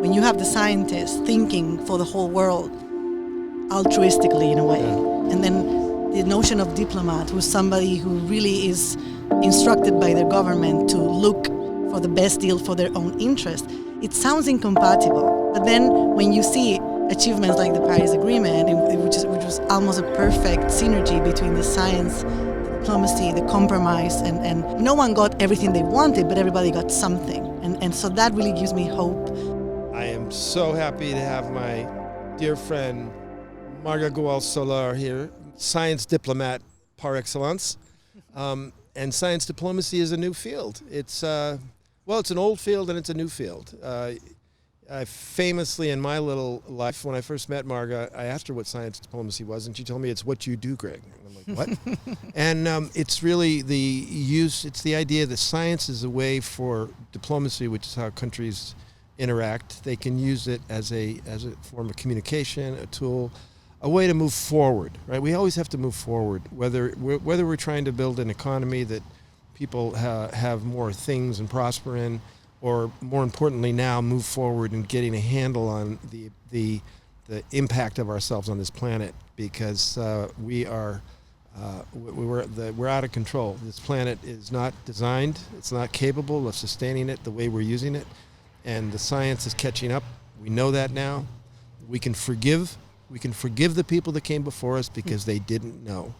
when you have the scientists thinking for the whole world altruistically in a way, and then the notion of diplomat, who's somebody who really is instructed by their government to look for the best deal for their own interest, it sounds incompatible. But then when you see achievements like the Paris Agreement, which was almost a perfect synergy between the science, the diplomacy, the compromise, and no one got everything they wanted, but everybody got something. And so that really gives me hope. I am so happy to have my dear friend Marga Gual Soler here, science diplomat par excellence. And science diplomacy is a new field. It's an old field and it's a new field. I famously, in my little life, when I first met Marga, I asked her what science diplomacy was, and she told me it's what you do, Greg. And I'm like, what? And it's really it's the idea that science is a way for diplomacy, which is how countries interact. They can use it as a form of communication, a tool, a way to move forward, right? We always have to move forward, whether we're trying to build an economy that people have more things and prosper in, or more importantly now move forward in getting a handle on the impact of ourselves on this planet, because we're out of control. This planet is not designed, it's not capable of sustaining it the way we're using it, and the science is catching up. We know that now. We can forgive the people that came before us because they didn't know.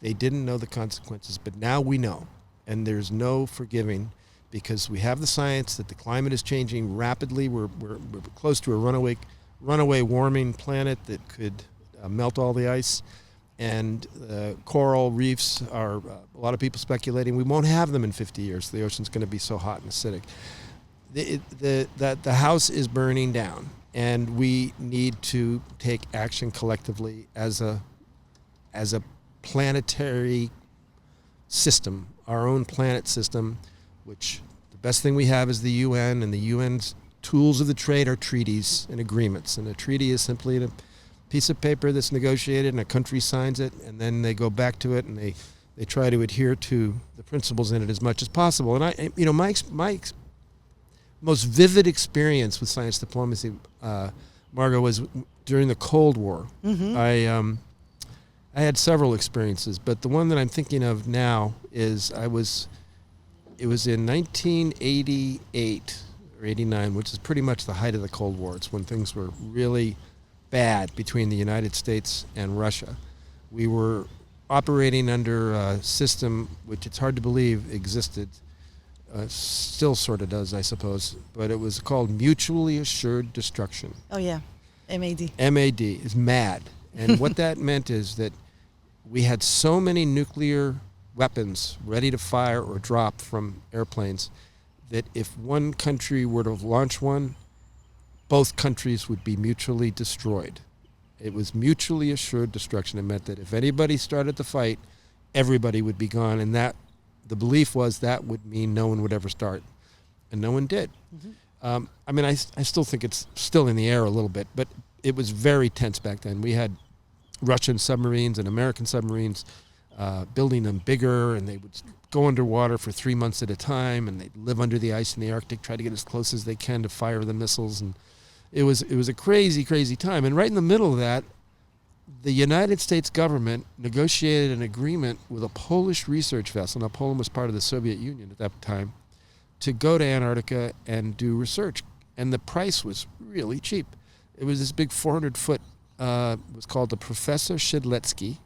They didn't know the consequences, but now we know, and there's no forgiving, because we have the science that the climate is changing rapidly. We're close to a runaway warming planet that could melt all the ice, and coral reefs are a lot of people speculating we won't have them in 50 years. The ocean's going to be so hot and acidic. The house is burning down, and we need to take action collectively as a planetary system, our own planet system, which the best thing we have is the UN, and the UN's tools of the trade are treaties and agreements. And a treaty is simply a piece of paper that's negotiated, and a country signs it, and then they go back to it, and they try to adhere to the principles in it as much as possible. And my most vivid experience with science diplomacy, Marga, was during the Cold War. Mm-hmm. I had several experiences, but the one that I'm thinking of now is it was in 1988 or 89, which is pretty much the height of the Cold War. It's when things were really bad between the United States and Russia. We were operating under a system which it's hard to believe existed, still sort of does, I suppose, but it was called Mutually Assured Destruction. Oh yeah, MAD. MAD is MAD. And what that meant is that we had so many nuclear weapons ready to fire or drop from airplanes that if one country were to launch one, both countries would be mutually destroyed. It was mutually assured destruction. It meant that if anybody started the fight, everybody would be gone, and that the belief was that would mean no one would ever start, and no one did. Mm-hmm. I still think it's still in the air a little bit, but it was very tense back then. We had Russian submarines and American submarines building them bigger, and they would go underwater for 3 months at a time, and they'd live under the ice in the Arctic, try to get as close as they can to fire the missiles. And it was a crazy, crazy time. And right in the middle of that, the United States government negotiated an agreement with a Polish research vessel. Now, Poland was part of the Soviet Union at that time, to go to Antarctica and do research. And the price was really cheap. It was this big 400-foot, it was called the Professor Shidletsky.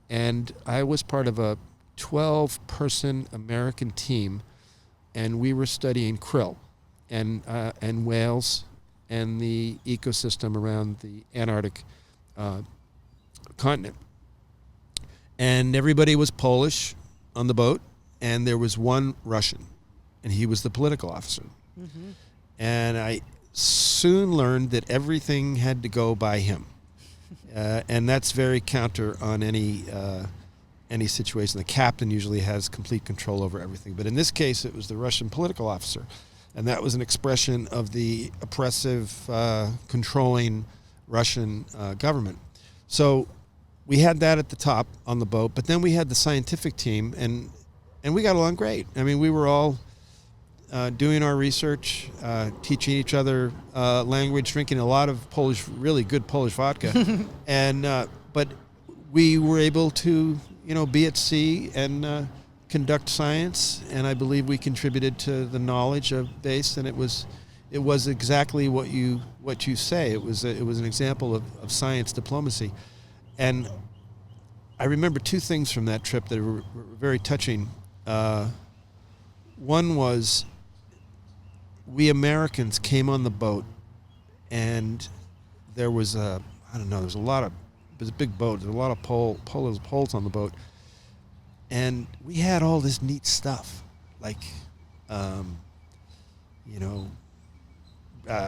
And I was part of a 12-person American team, and we were studying krill and whales and the ecosystem around the Antarctic continent. And everybody was Polish on the boat, and there was one Russian, and he was the political officer. Mm-hmm. And I soon learned that everything had to go by him. And that's very counter on any situation. The captain usually has complete control over everything. But in this case, it was the Russian political officer. And that was an expression of the oppressive, controlling Russian government. So we had that at the top on the boat, but then we had the scientific team, and we got along great. I mean, we were all doing our research, teaching each other language, drinking a lot of really good Polish vodka, and but we were able to, be at sea and conduct science, and I believe we contributed to the knowledge of base, and it was exactly what you say. It was an example of science diplomacy, and I remember two things from that trip that were very touching. One was we Americans came on the boat, and there was a big boat. There was a lot of poles on the boat, and we had all this neat stuff, like,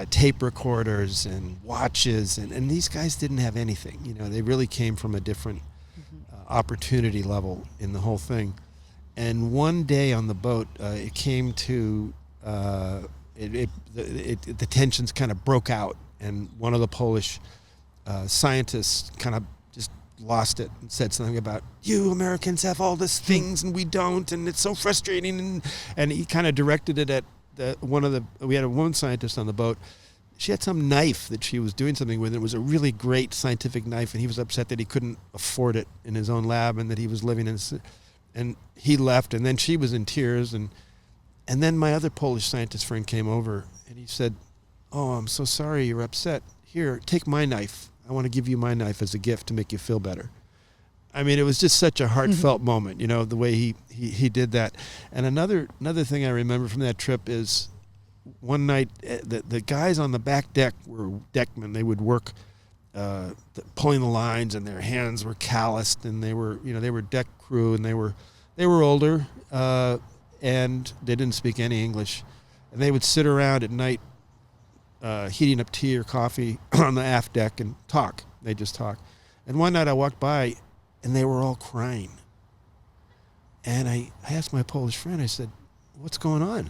tape recorders and watches, and these guys didn't have anything. They really came from a different opportunity level in the whole thing. And one day on the boat, it came to the tensions kind of broke out, and one of the Polish scientists kind of just lost it and said something about, you Americans have all these things and we don't, and it's so frustrating, and he kind of directed it at we had a woman scientist on the boat. She had some knife that she was doing something with. It was a really great scientific knife, and he was upset that he couldn't afford it in his own lab, and that he was living in, and he left, and then she was in tears, and then my other Polish scientist friend came over, and he said, oh, I'm so sorry you're upset. Here, take my knife. I want to give you my knife as a gift to make you feel better. I mean, it was just such a heartfelt moment, the way he did that. And another thing I remember from that trip is one night, the guys on the back deck were deckmen. They would work pulling the lines, and their hands were calloused, and they were deck crew, and they were older, and they didn't speak any English, and they would sit around at night heating up tea or coffee on the aft deck and talk. They just talk. And one night I walked by, and they were all crying. And I asked my Polish friend, I said, what's going on?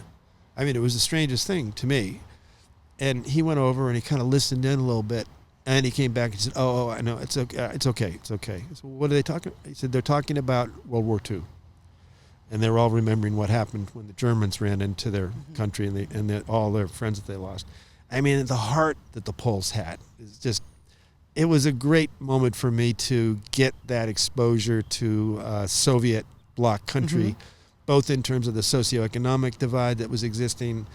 I mean, it was the strangest thing to me. And he went over and he kind of listened in a little bit. And he came back and said, oh, I know, it's okay. It's okay. I said, well, what are they talking about? He said, they're talking about World War II. And they're all remembering what happened when the Germans ran into their country and all their friends that they lost. I mean, the heart that the Poles had is just, it was a great moment for me to get that exposure to Soviet bloc country, both in terms of the socioeconomic divide that was existing,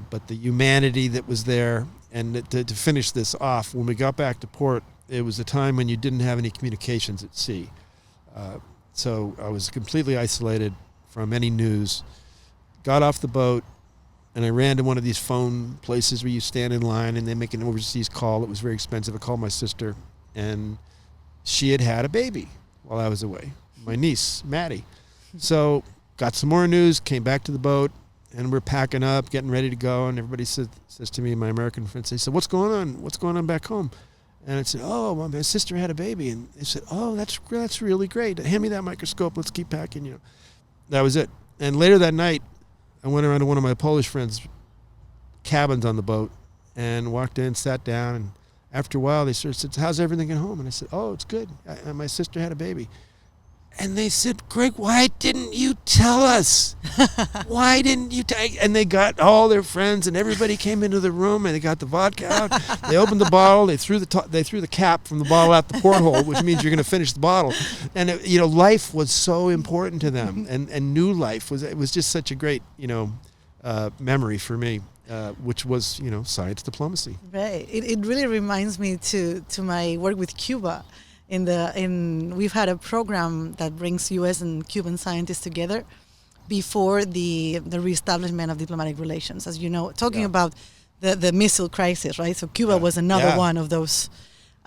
but the humanity that was there. And to finish this off, when we got back to port, it was a time when you didn't have any communications at sea. So I was completely isolated from any news. Got off the boat, and I ran to one of these phone places where you stand in line and they make an overseas call. It was very expensive. I called my sister, and she had a baby while I was away, my niece, Maddie. So got some more news, came back to the boat, and we're packing up, getting ready to go, and everybody says to me, my American friends, they said, what's going on? What's going on back home? And I said, oh, well, my sister had a baby. And they said, oh, that's really great. Hand me that microscope. Let's keep packing, That was it. And later that night, I went around to one of my Polish friends' cabins on the boat and walked in, sat down, and after a while they sort of said, how's everything at home? And I said, oh, it's good. My sister had a baby. And they said, Greg, why didn't you tell us? Why didn't you and they got all their friends, and everybody came into the room, and they got the vodka out. They opened the bottle. They threw the cap from the bottle out the porthole, which means you're going to finish the bottle. And life was so important to them, and new life was just such a great memory for me, which was science diplomacy. Right. It really reminds me to my work with Cuba. We've had a program that brings U.S. and Cuban scientists together before the reestablishment of diplomatic relations, as you know, talking about the missile crisis, right? So Cuba was another one of those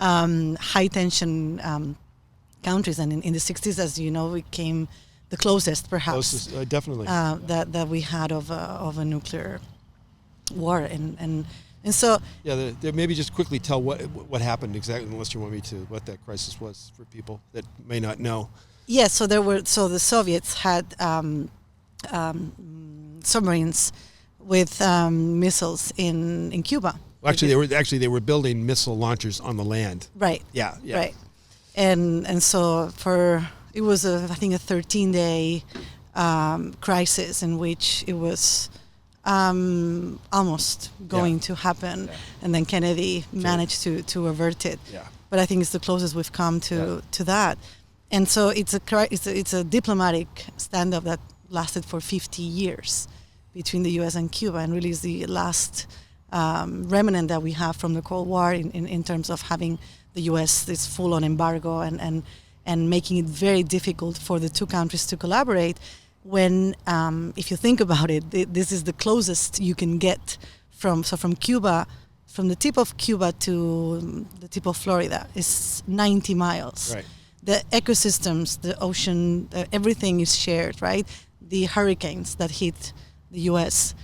high tension countries, and in the 60s, as you know, it came the closest, perhaps, definitely that we had of a nuclear war, and so maybe just quickly tell what happened exactly, unless you want me to, what that crisis was for people that may not know. Yes, so the Soviets had submarines with missiles in Cuba. Well, they were building missile launchers on the land. Right. Yeah. Right. And so it was I think a 13-day crisis in which it was almost going to happen, and then Kennedy managed to avert it. Yeah. But I think it's the closest we've come to that, and so it's a diplomatic standoff that lasted for 50 years between the U.S. and Cuba, and really is the last remnant that we have from the Cold War in terms of having the U.S. this full-on embargo and making it very difficult for the two countries to collaborate. When, if you think about it, this is the closest you can get from Cuba, from the tip of Cuba to the tip of Florida is 90 miles. Right. The ecosystems, the ocean, everything is shared, right? The hurricanes that hit the U.S.,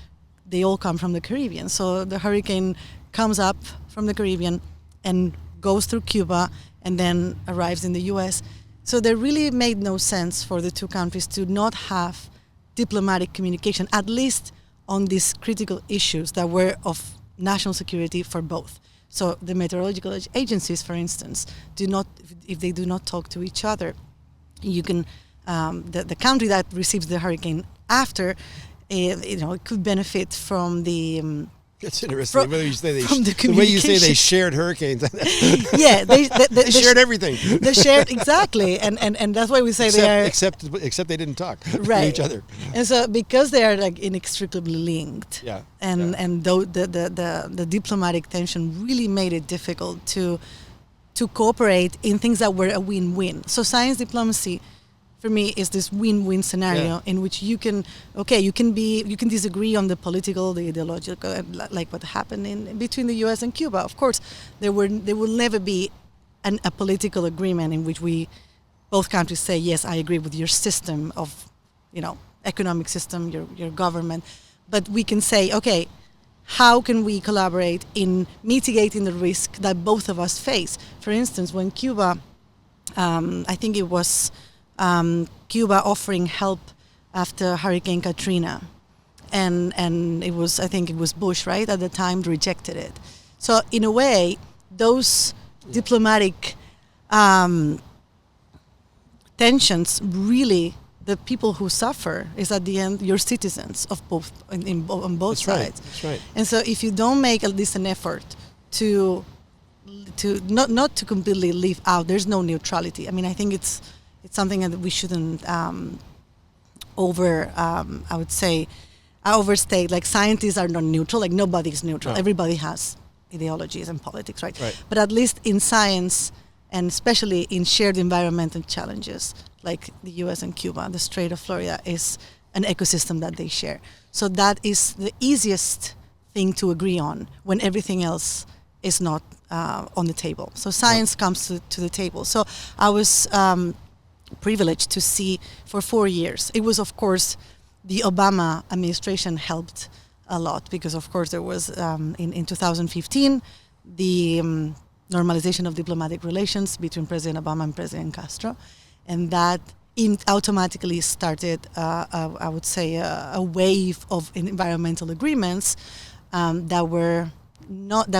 they all come from the Caribbean. So the hurricane comes up from the Caribbean and goes through Cuba and then arrives in the U.S. So there really made no sense for the two countries to not have diplomatic communication, at least on these critical issues that were of national security for both. So the meteorological agencies, for instance, if they do not talk to each other, you can the country that receives the hurricane after, it could benefit from the. That's interesting. Whether you say the way you say they shared hurricanes. Yeah, they shared everything. They shared exactly, and that's why we say they are except they didn't talk right. to each other. And so because they are like inextricably linked, and though the diplomatic tension really made it difficult to cooperate in things that were a win-win. So science diplomacy, for me, is this win-win scenario in which you can disagree on the political, the ideological, like what happened between the U.S. and Cuba. Of course, there will never be a political agreement in which both countries say, yes, I agree with your system of, economic system, your government. But we can say, okay, how can we collaborate in mitigating the risk that both of us face? For instance, when Cuba, I think it was Cuba offering help after Hurricane Katrina, and I think it was Bush, right, at the time, rejected it. So in a way, those diplomatic tensions, really, the people who suffer is at the end your citizens of both on both That's sides. Right. That's right. And so if you don't make at least an effort to not to completely leave out, there's no neutrality. I mean, I think it's something that we shouldn't overstate. Like, scientists are not neutral. Like, nobody's neutral. No. Everybody has ideologies and politics, right? But at least in science, and especially in shared environmental challenges, like the U.S. and Cuba, the Strait of Florida is an ecosystem that they share. So that is the easiest thing to agree on when everything else is not on the table. So science comes to the table. So I was privileged to see for 4 years. It was, of course, the Obama administration helped a lot because, of course, there was in 2015 the normalization of diplomatic relations between President Obama and President Castro, and that automatically started, I would say, a wave of environmental agreements that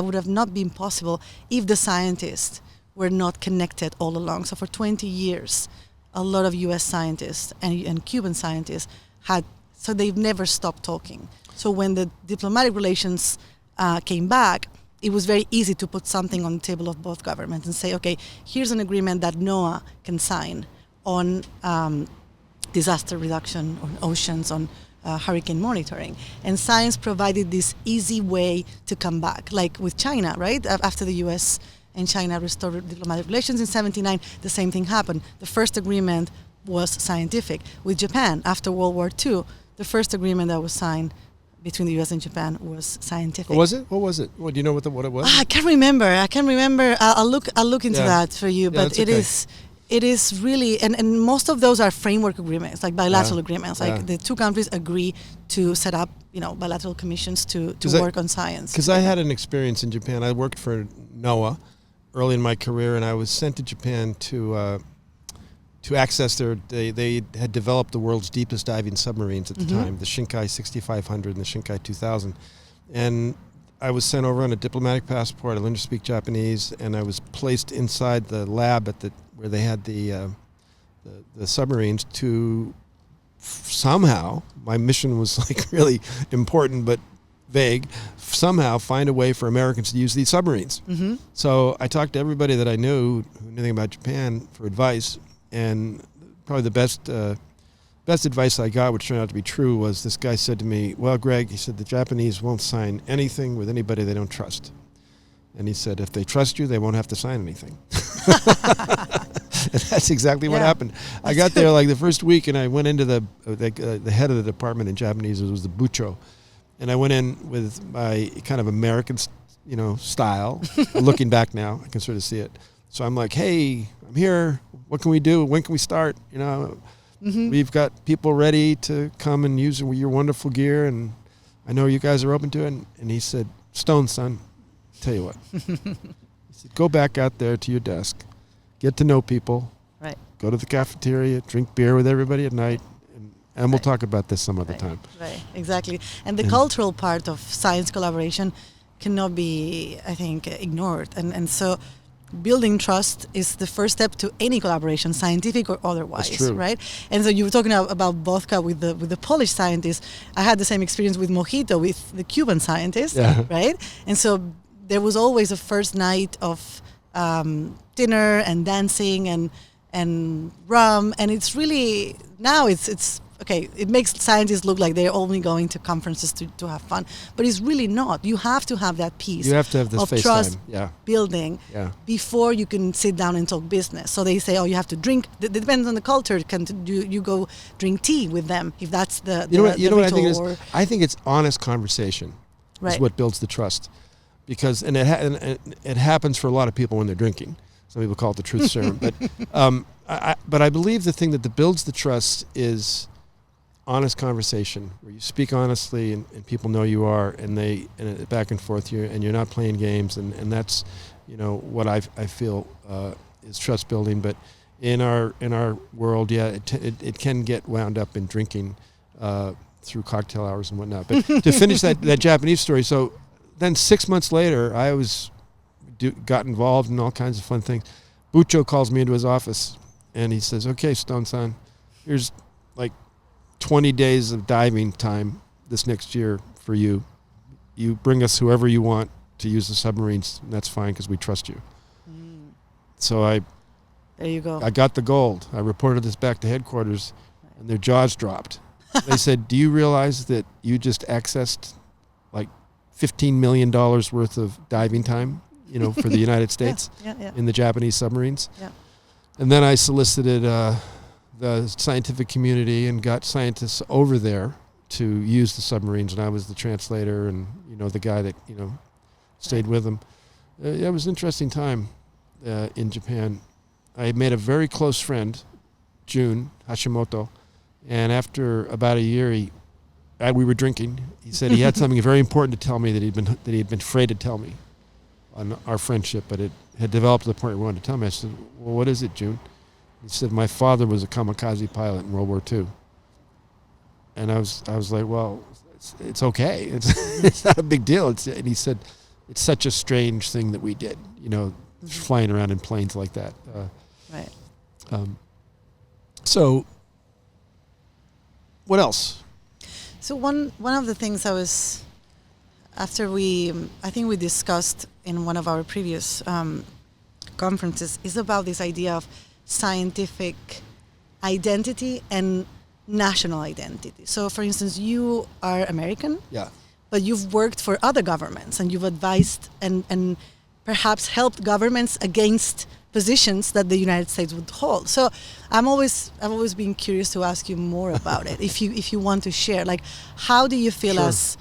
would have not been possible if the scientists were not connected all along. So for 20 years, a lot of U.S. scientists and Cuban scientists they've never stopped talking. So when the diplomatic relations came back, it was very easy to put something on the table of both governments and say, okay, here's an agreement that NOAA can sign on disaster reduction on oceans, on hurricane monitoring. And science provided this easy way to come back, like with China, right? After the U.S. and China restored diplomatic relations in 1979, the same thing happened. The first agreement was scientific. With Japan, after World War II, the first agreement that was signed between the U.S. and Japan was scientific. What was it? What was it? Well, do you know what it was? I can't remember. I'll look into that for you. But it is really, and most of those are framework agreements, like bilateral agreements. Like the two countries agree to set up, bilateral commissions to work on science. Because I had an experience in Japan. I worked for NOAA early in my career, and I was sent to Japan to access they had developed the world's deepest diving submarines at the time, the Shinkai 6500 and the Shinkai 2000. And I was sent over on a diplomatic passport. I learned to speak Japanese, and I was placed inside the lab where they had the submarines to somehow, my mission was like really important but vague, somehow find a way for Americans to use these submarines. Mm-hmm. So I talked to everybody that I knew who knew anything about Japan for advice, and probably the best advice I got, which turned out to be true, was this guy said to me, well, Greg, he said, the Japanese won't sign anything with anybody they don't trust. And he said, if they trust you, they won't have to sign anything. And that's exactly what happened. I got there like the first week, and I went into the head of the department in Japanese. It was the bucho. And I went in with my kind of American, style. Looking back now, I can sort of see it. So I'm like, hey, I'm here. What can we do? When can we start? Mm-hmm. We've got people ready to come and use your wonderful gear, and I know you guys are open to it. And he said, Stone, son, tell you what. He said, go back out there to your desk, get to know people, right. Go to the cafeteria, drink beer with everybody at night, and we'll talk about this some other time. Right, exactly. And the cultural part of science collaboration cannot be, I think, ignored. And so building trust is the first step to any collaboration, scientific or otherwise. That's true. Right? And so you were talking about vodka with the Polish scientists. I had the same experience with mojito with the Cuban scientists, right? And so there was always a first night of dinner and dancing and rum, and it's really now it's okay. It makes scientists look like they're only going to conferences to have fun, but it's really not. You have to have that piece. You have to have this of face trust time. building before you can sit down and talk business. So they say, oh, you have to drink. It depends on the culture. You go drink tea with them if that's the you know what I think ritual, it is? I think it's honest conversation is what builds the trust, because and it happens for a lot of people when they're drinking. Some people call it the truth serum, but I believe the thing that builds the trust is honest conversation, where you speak honestly and people know you are, and back and forth, and you're not playing games, and that's what I feel is trust building. But in our world, it can get wound up in drinking through cocktail hours and whatnot. But to finish that Japanese story, so then 6 months later, I got involved in all kinds of fun things. Bucho calls me into his office, and he says, okay, Stone-san, here's like 20 days of diving time this next year for you. You bring us whoever you want to use the submarines, and that's fine because we trust you. Mm. So there you go. I got the gold. I reported this back to headquarters, and their jaws dropped. They said, do you realize that you just accessed like $15 million worth of diving time, for the United States in the Japanese submarines? Yeah. And then I solicited the scientific community and got scientists over there to use the submarines, and I was the translator and the guy that stayed with them. It was an interesting time in Japan. I made a very close friend, Jun Hashimoto, and after about a year, we were drinking. He said he had something very important to tell me that he had been afraid to tell me on our friendship, but it had developed to the point where he wanted to tell me. I said, well, what is it, Jun? He said, my father was a kamikaze pilot in World War II. And I was like, well, it's okay. It's not a big deal. And he said, it's such a strange thing that we did, flying around in planes like that. Right. So what else? So one of the things I think we discussed in one of our previous conferences is about this idea of scientific identity and national identity. So, for instance, you are American, but you've worked for other governments and you've advised and perhaps helped governments against positions that the United States would hold. So, I've always been curious to ask you more about it. If you want to share, like, how do you feel as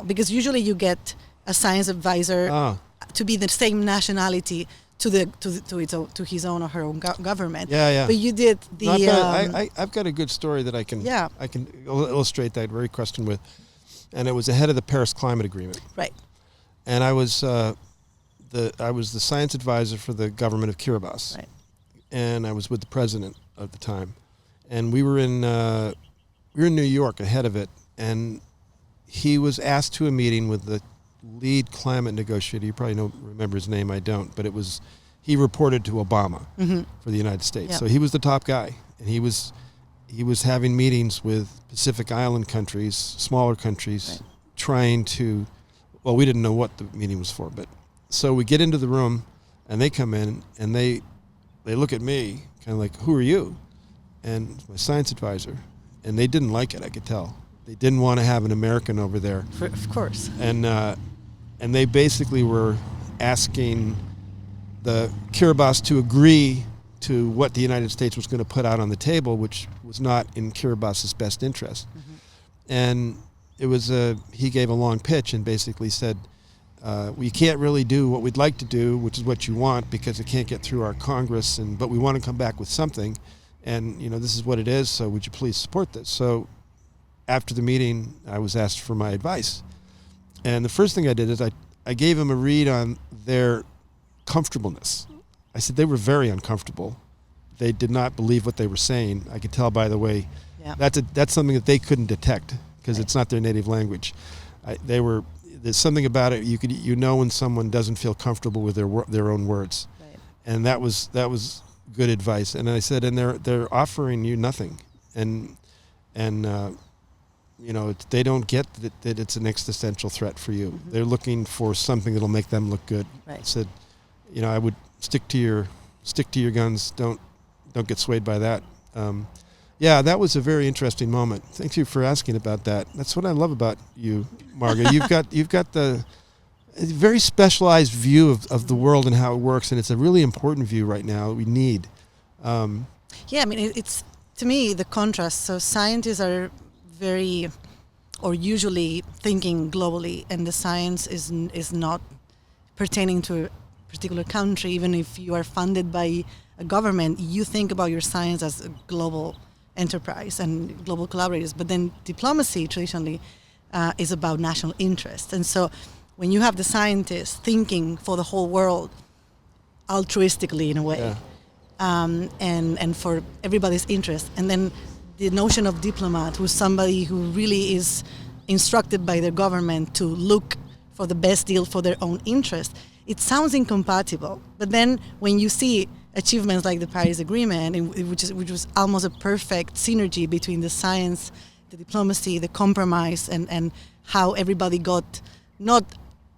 because usually you get a science advisor to be the same nationality to his own or her own government. But you did the. I've got a good story that I can illustrate that very question with, and it was ahead of the Paris Climate Agreement. Right. And I was the science advisor for the government of Kiribati. Right. And I was with the president at the time, and we were in New York ahead of it, and he was asked to a meeting with the lead climate negotiator. You probably remember his name. I don't, but he reported to Obama for the United States. Yeah. So he was the top guy, and he he was having meetings with Pacific Island countries, smaller countries, Right. trying to, well, we didn't know what the meeting was for, but so we get into the room and they come in and they look at me kind of like, who are you? And it's my science advisor. And they didn't like it, I could tell. They didn't want to have an American over there. Of course. And they basically were asking the Kiribati to agree to what the United States was going to put out on the table, which was not in Kiribati's best interest. Mm-hmm. And it was he gave a long pitch and basically said, we can't really do what we'd like to do, which is what you want, because it can't get through our Congress, but we want to come back with something, and this is what it is, so would you please support this? So after the meeting, I was asked for my advice. And the first thing I did is I gave them a read on their comfortableness. I said they were very uncomfortable. They did not believe what they were saying. I could tell by the way. Yeah. That's something that they couldn't detect because Right. it's not their native language. There's something about it when someone doesn't feel comfortable with their own words. Right. And that was good advice. And I said, and they're offering you nothing. And they don't get that it's an existential threat for you. Mm-hmm. They're looking for something that'll make them look good. Right. I said, I would stick to your guns. Don't get swayed by that. That was a very interesting moment. Thank you for asking about that. That's what I love about you, Marga. You've got the very specialized view of the world and how it works, and it's a really important view right now that we need. It's to me the contrast. So scientists are usually thinking globally, and the science is not pertaining to a particular country. Even if you are funded by a government, you think about your science as a global enterprise and global collaborators. But then diplomacy traditionally is about national interest. And so when you have the scientists thinking for the whole world altruistically in a way, and for everybody's interest, and then the notion of diplomat, who's somebody who really is instructed by their government to look for the best deal for their own interest, it sounds incompatible. But then when you see achievements like the Paris Agreement, which was almost a perfect synergy between the science, the diplomacy, the compromise, and how everybody got, no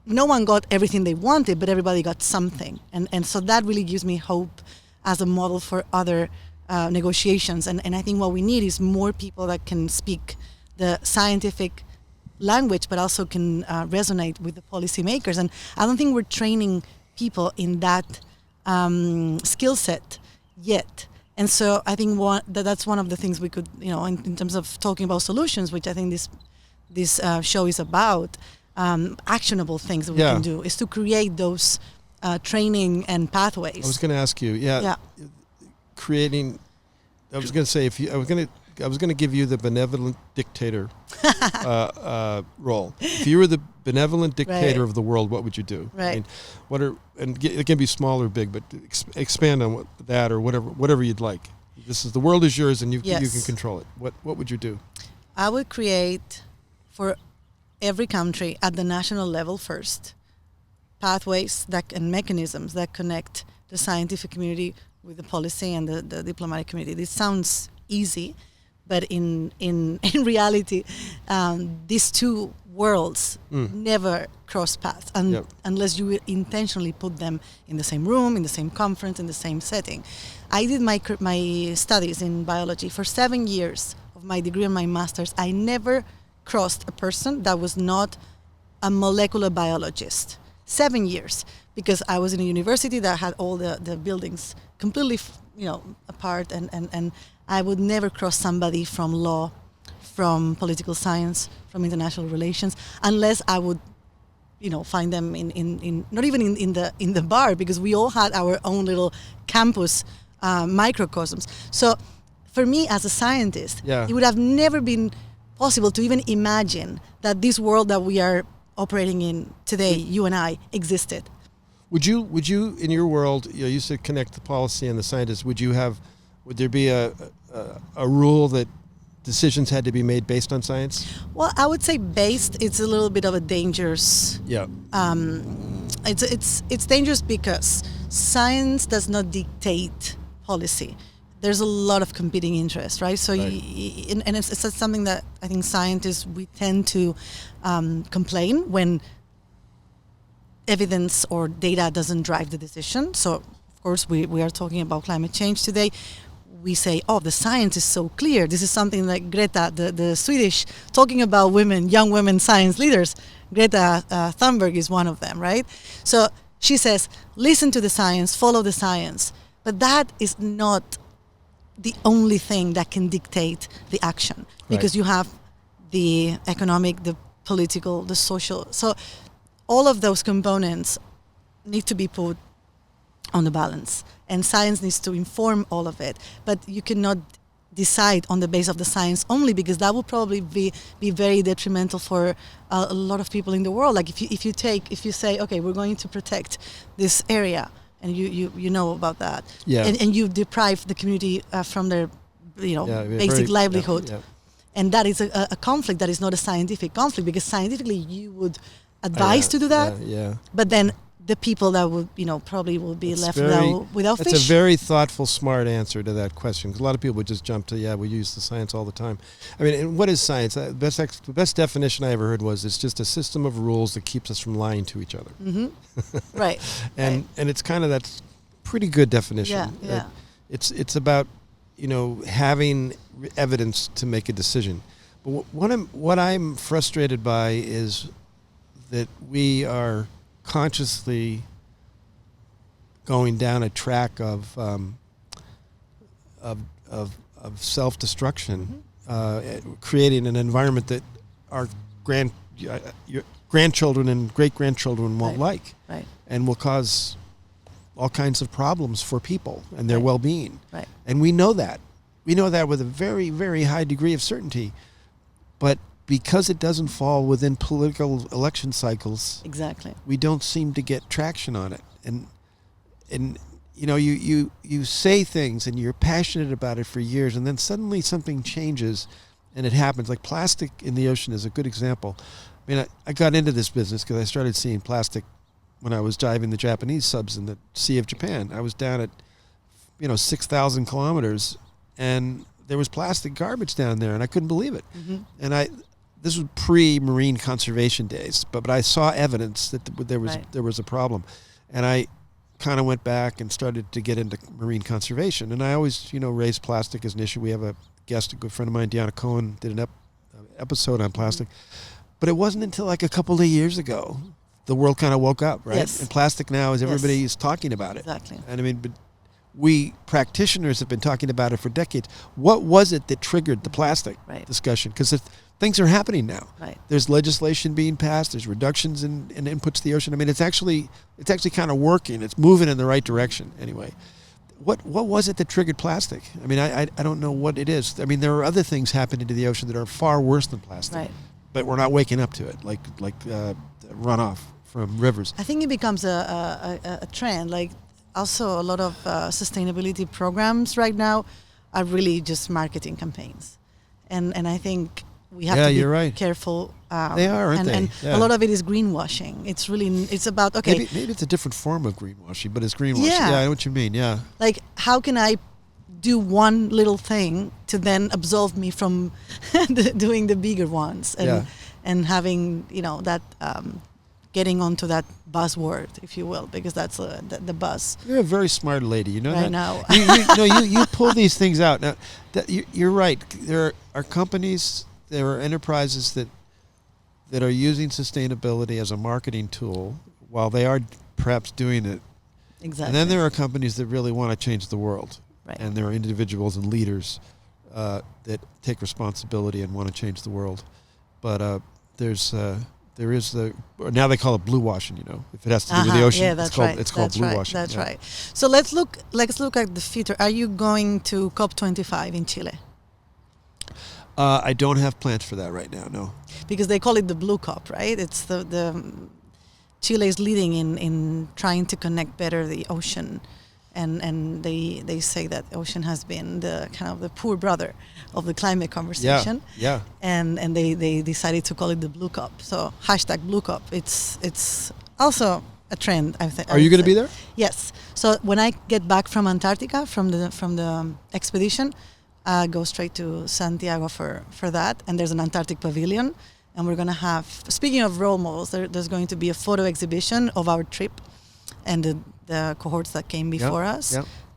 one got everything they wanted, but everybody got something. And so that really gives me hope as a model for other negotiations. And I think what we need is more people that can speak the scientific language, but also can resonate with the policymakers. And I don't think we're training people in that skill set yet. And so I think that's one of the things we could, in terms of talking about solutions, which I think this show is about, actionable things that we can do, is to create those training and pathways. I was going to ask you, creating. I was going to say I was going to give you the benevolent dictator role. If you were the benevolent dictator of the world, what would you do? Right. It can be small or big, but expand on that or whatever you'd like. The world is yours, and you can control it. What would you do? I would create for every country at the national level first pathways and mechanisms that connect the scientific community with the policy and the diplomatic community. This sounds easy, but in reality, these two worlds never cross paths unless you intentionally put them in the same room, in the same conference, in the same setting. I did my studies in biology for 7 years of my degree and my master's. I never crossed a person that was not a molecular biologist. 7 years, because I was in a university that had all the buildings completely apart, and I would never cross somebody from law, from political science, from international relations, unless I would find them in not even in the bar, because we all had our own little campus microcosms. So for me as a scientist, it would have never been possible to even imagine that this world that we are operating in today, you and I, existed. Would you in your world, you said connect the policy and the scientists, would there be a rule that decisions had to be made based on science? Well, I would say based, it's a little bit of a dangerous. Yeah. It's dangerous because science does not dictate policy. there's a lot of competing interest, right? So, Right. and it's something that I think scientists, we tend to complain when evidence or data doesn't drive the decision. So, of course, we are talking about climate change today. We say, oh, the science is so clear. This is something like Greta, the Swedish, talking about women, young women science leaders. Greta Thunberg is one of them, right? So she says, listen to the science, follow the science. But that is not the only thing that can dictate the action, because you have the economic, the political, the social. So all of those components need to be put on the balance, and science needs to inform all of it. But you cannot decide on the base of the science only, because that would probably be very detrimental for a lot of people in the world. Like if you say, okay, we're going to protect this area, and you know about that, and you deprive the community from their basic livelihood, and that is a conflict that is not a scientific conflict, because scientifically you would advise to do that, but then the people that would, probably will be left without fish. That's a very thoughtful, smart answer to that question. Because a lot of people would just jump to, we use the science all the time. I mean, and what is science? The best definition I ever heard was it's just a system of rules that keeps us from lying to each other. Mm-hmm. Right. And it's kind of, that's pretty good definition. Yeah. It's about, having evidence to make a decision. But what I'm frustrated by is that we are consciously going down a track of self-destruction, creating an environment that our grandchildren and great-grandchildren won't like, and will cause all kinds of problems for people and their well-being. Right. And we know that. We know that with a very, very high degree of certainty. But because it doesn't fall within political election cycles, we don't seem to get traction on it. And you say things and you're passionate about it for years, and then suddenly something changes and it happens. Like plastic in the ocean is a good example. I mean, I got into this business because I started seeing plastic when I was diving the Japanese subs in the Sea of Japan. I was down at 6,000 kilometers, and there was plastic garbage down there, and I couldn't believe it. And this was pre-marine conservation days, but I saw evidence that there was a problem, and I kind of went back and started to get into marine conservation. And I always raise plastic as an issue. We have a guest, a good friend of mine, Deanna Cohen, did an episode on plastic, but it wasn't until like a couple of years ago the world kind of woke up, right? Yes. And plastic now is everybody is talking about it. Exactly. And I mean, but we practitioners have been talking about it for decades. What was it that triggered the plastic discussion? Because things are happening now. Right. There's legislation being passed. There's reductions in inputs to the ocean. I mean, it's actually kind of working. It's moving in the right direction. Anyway, what was it that triggered plastic? I mean, I don't know what it is. I mean, there are other things happening to the ocean that are far worse than plastic, but we're not waking up to it, like runoff from rivers. I think it becomes a trend. Like also a lot of sustainability programs right now are really just marketing campaigns, and I think we have to be careful. They are, aren't they? And a lot of it is greenwashing. It's about maybe it's a different form of greenwashing, but it's greenwashing. Yeah, I know what you mean. Yeah. Like, how can I do one little thing to then absolve me from doing the bigger ones and having that getting onto that buzzword, if you will, because that's the buzz. You're a very smart lady, you know that? I know. You pull these things out. Now, you're right. There are companies, there are enterprises that are using sustainability as a marketing tool while they are perhaps doing it. Exactly. And then there are companies that really want to change the world. Right. And there are individuals and leaders that take responsibility and want to change the world. But there is now they call it blue washing, if it has to do with the ocean. Yeah, that's right. It's called blue washing. That's right. So let's look at the future. Are you going to COP25 in Chile? I don't have plans for that right now, no. Because they call it the blue COP, right? It's the Chile is leading in trying to connect better the ocean, and they say that the ocean has been the kind of the poor brother of the climate conversation. Yeah. And they decided to call it the blue COP. So #blue COP. It's also a trend. I think. Are you going to be there? Yes. So when I get back from Antarctica from the expedition, I go straight to Santiago for that. And there's an Antarctic pavilion, and we're going to have. Speaking of role models, there's going to be a photo exhibition of our trip, and the cohorts that came before us,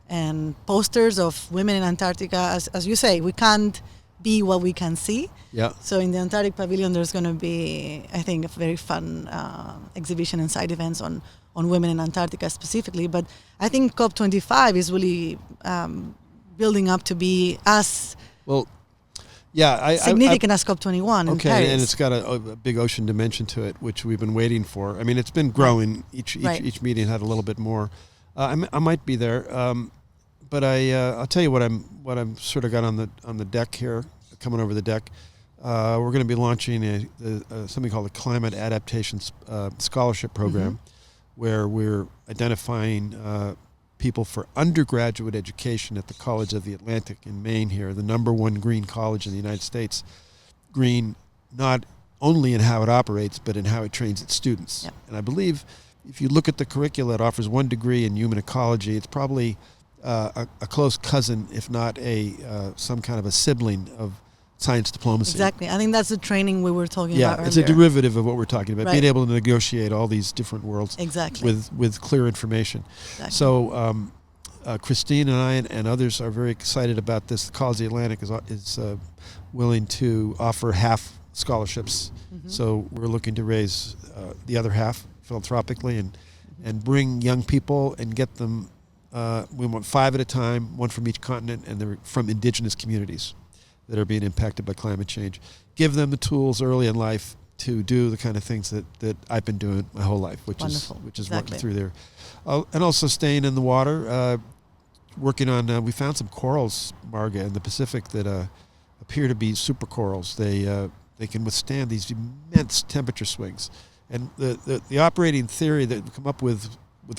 and posters of women in Antarctica. As you say, we can't be what we can see. Yeah. So in the Antarctic Pavilion, there's going to be, I think, a very fun exhibition and side events on women in Antarctica specifically. But I think COP25 is really building up to be as significant as COP21 in Paris. Okay, and it's got a big ocean dimension to it, which we've been waiting for. I mean, it's been growing. Each meeting had a little bit more. I might be there. But I'll tell you what I'm sort of got on the deck here, coming over the deck. We're going to be launching something called a Climate Adaptation Scholarship Program, where we're identifying people for undergraduate education at the College of the Atlantic in Maine here, the #1 green college in the United States. Green not only in how it operates, but in how it trains its students. Yep. And I believe if you look at the curricula, it offers 1 degree in human ecology. It's probably a close cousin, if not some kind of a sibling of science diplomacy. Exactly. I think that's the training we were talking about earlier. Yeah, it's a derivative of what we're talking about, right. being able to negotiate all these different worlds with clear information. Exactly. So Christine and I and others are very excited about this. The College of the Atlantic is willing to offer half scholarships. So we're looking to raise the other half philanthropically and bring young people and get them. We want 5 at a time, 1 from each continent, and they're from indigenous communities that are being impacted by climate change. Give them the tools early in life to do the kind of things that I've been doing my whole life, which is working through there. And also staying in the water, working on, we found some corals, Marga, in the Pacific that appear to be super corals. They can withstand these immense temperature swings. And the operating theory that we come up with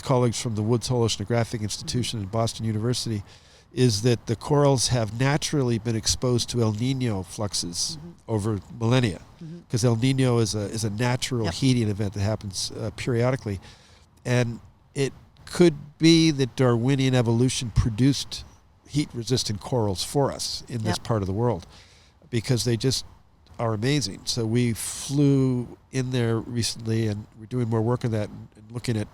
colleagues from the Woods Hole Oceanographic Institution and Boston University is that the corals have naturally been exposed to El Nino fluxes over millennia, because El Nino is a natural heating event that happens periodically. And it could be that Darwinian evolution produced heat-resistant corals for us in this part of the world, because they just are amazing. So we flew in there recently, and we're doing more work on that and looking at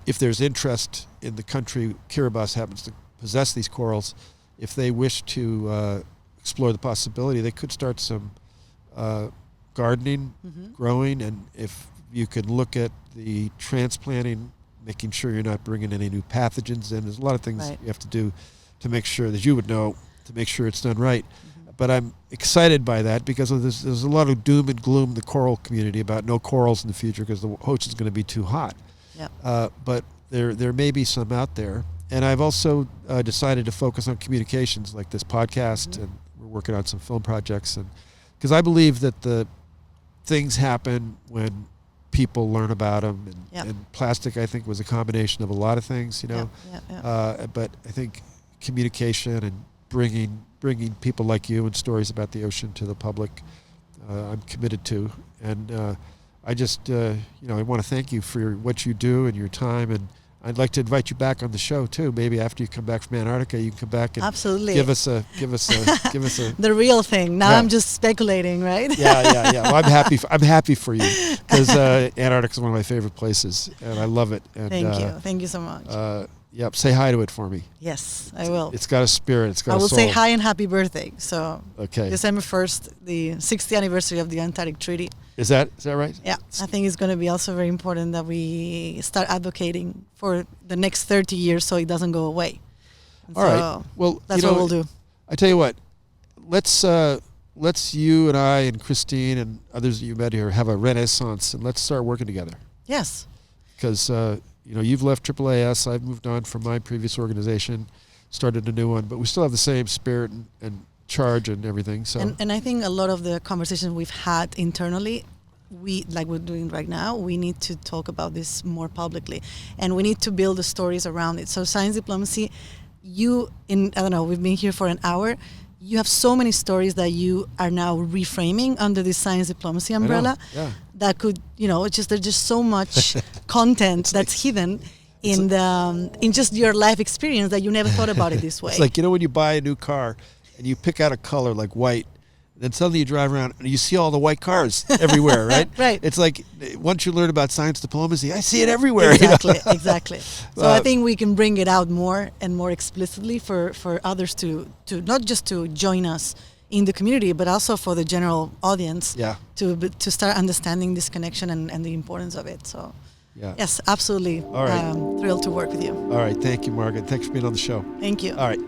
if there's interest in the country. Kiribati happens to possess these corals. If they wish to explore the possibility, they could start some gardening, growing, and if you could look at the transplanting, making sure you're not bringing any new pathogens in. There's a lot of things you have to do to make sure that you would know, to make sure it's done right. But I'm excited by that because there's a lot of doom and gloom in the coral community about no corals in the future because the ocean's going to be too hot. But there may be some out there. And I've also decided to focus on communications like this podcast, and we're working on some film projects. And because I believe that the things happen when people learn about them. And plastic, I think, was a combination of a lot of things, you know. But I think communication and bringing people like you and stories about the ocean to the public, I'm committed to. And I just, I want to thank you for what you do and your time. And I'd like to invite you back on the show too. Maybe after you come back from Antarctica, you can come back and give us a the real thing. Now I'm just speculating, right? Yeah. Well, I'm happy for you because Antarctica is one of my favorite places, and I love it. And, thank you so much. Say hi to it for me. Yes, I will. It's got a spirit. It's got a soul. I will say hi and happy birthday. So okay, December 1st, the 60th anniversary of the Antarctic Treaty. Is that right? Yeah, I think it's going to be also very important that we start advocating for the next 30 years so it doesn't go away. All right. Well, that's what we'll do. I tell you what, let's you and I and Christine and others that you met here have a renaissance, and let's start working together. Yes. Because you've left AAAS. I've moved on from my previous organization, started a new one, but we still have the same spirit and charge and everything. So and I think a lot of the conversations we've had internally, like we're doing right now, we need to talk about this more publicly, and we need to build the stories around it. So science diplomacy, we've been here for an hour. You have so many stories that you are now reframing under this science diplomacy umbrella that could, there's just so much content that's hidden in just your life experience that you never thought about it this way. It's like, when you buy a new car and you pick out a color like white, then suddenly you drive around and you see all the white cars everywhere, right? Right. It's like, once you learn about science diplomacy, I see it everywhere. Exactly. So I think we can bring it out more and more explicitly for others to not just to join us in the community, but also for the general audience to start understanding this connection and the importance of it. So yes, absolutely. All right. Thrilled to work with you. All right. Thank you, Margaret. Thanks for being on the show. Thank you. All right.